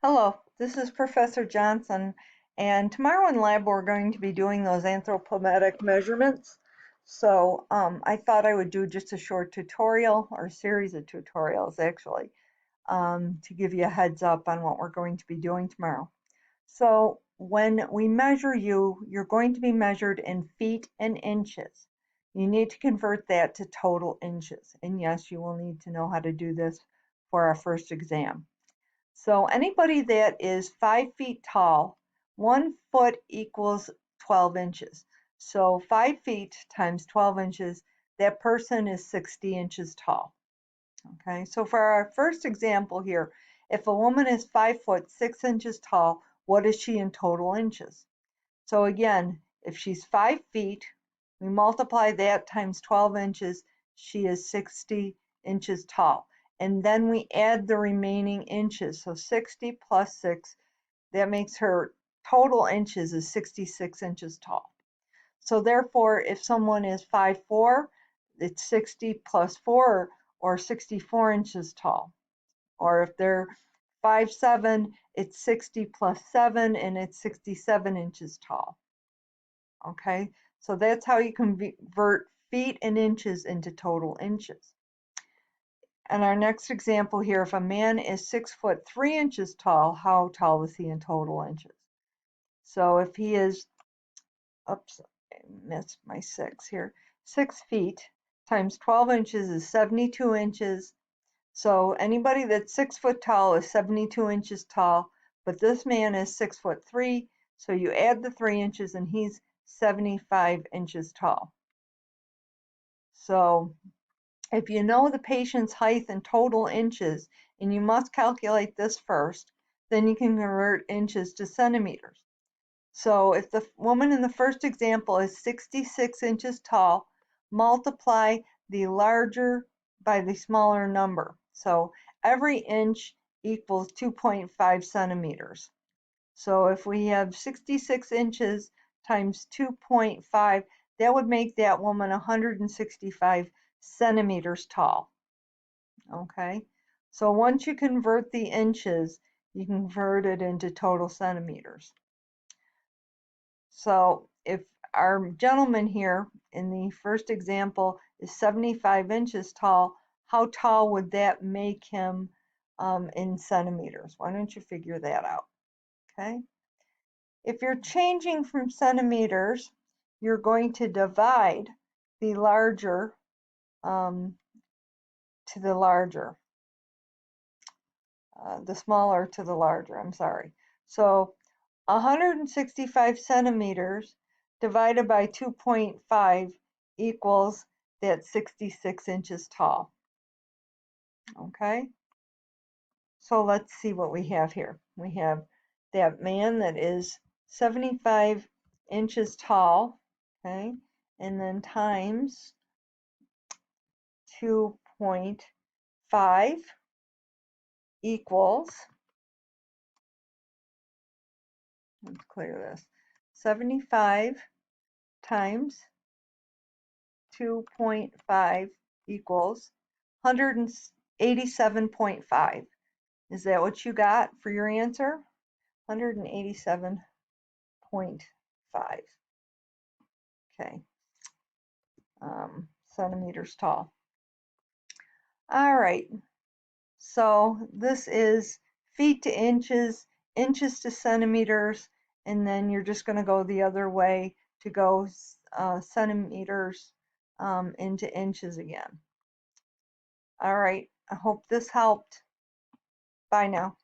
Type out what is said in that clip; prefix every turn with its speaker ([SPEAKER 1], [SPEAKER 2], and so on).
[SPEAKER 1] Hello, this is Professor Johnson, and tomorrow in lab we're going to be doing those anthropometric measurements. So I thought I would do just a short tutorial, or a series of tutorials actually, to give you a heads up on what we're going to be doing tomorrow. So when we measure you, you're going to be measured in feet and inches. You need to convert that to total inches. And yes, you will need to know how to do this for our first exam. So anybody that is 5 feet tall, 1 foot equals 12 inches. So 5 feet times 12 inches, that person is 60 inches tall. Okay, so for our first example here, if a woman is 5 foot 6 inches tall, what is she in total inches? So again, if she's 5 feet, we multiply that times 12 inches, she is 60 inches tall. And then we add the remaining inches. So 60 plus 6, that makes her total inches is 66 inches tall. So therefore, if someone is 5'4", it's 60 plus 4, or 64 inches tall. Or if they're 5'7", it's 60 plus 7, and it's 67 inches tall. Okay, so that's how you convert feet and inches into total inches. And our next example here, if a man is 6'3" tall, how tall is he in total inches? So if he is, oops, I missed my 6 here, 6 feet times 12 inches is 72 inches. So anybody that's 6 foot tall is 72 inches tall, but this man is 6'3", so you add the 3 inches and he's 75 inches tall. So if you know the patient's height in total inches, and you must calculate this first, then you can convert inches to centimeters. So if the woman in the first example is 66 inches tall, multiply the larger by the smaller number. So every inch equals 2.5 centimeters. So if we have 66 inches times 2.5, that would make that woman 165 centimeters tall. Okay, so once you convert the inches, you convert it into total centimeters. So if our gentleman here in the first example is 75 inches tall, how tall would that make him in centimeters? Why don't you figure that out? Okay. If you're changing from centimeters, you're going to divide the larger to the larger, the smaller to the larger, I'm sorry. So 165 centimeters divided by 2.5 equals that 66 inches tall. Okay, so let's see what we have here. We have that man that is 75 inches tall, okay, and then times 2.5 equals, let's clear this, 75 times 2.5 equals 187.5. Is that what you got for your answer? 187.5. Okay, centimeters tall. All right, so this is feet to inches, inches to centimeters, and then you're just going to go the other way to go centimeters into inches again. All right, I hope this helped. Bye now.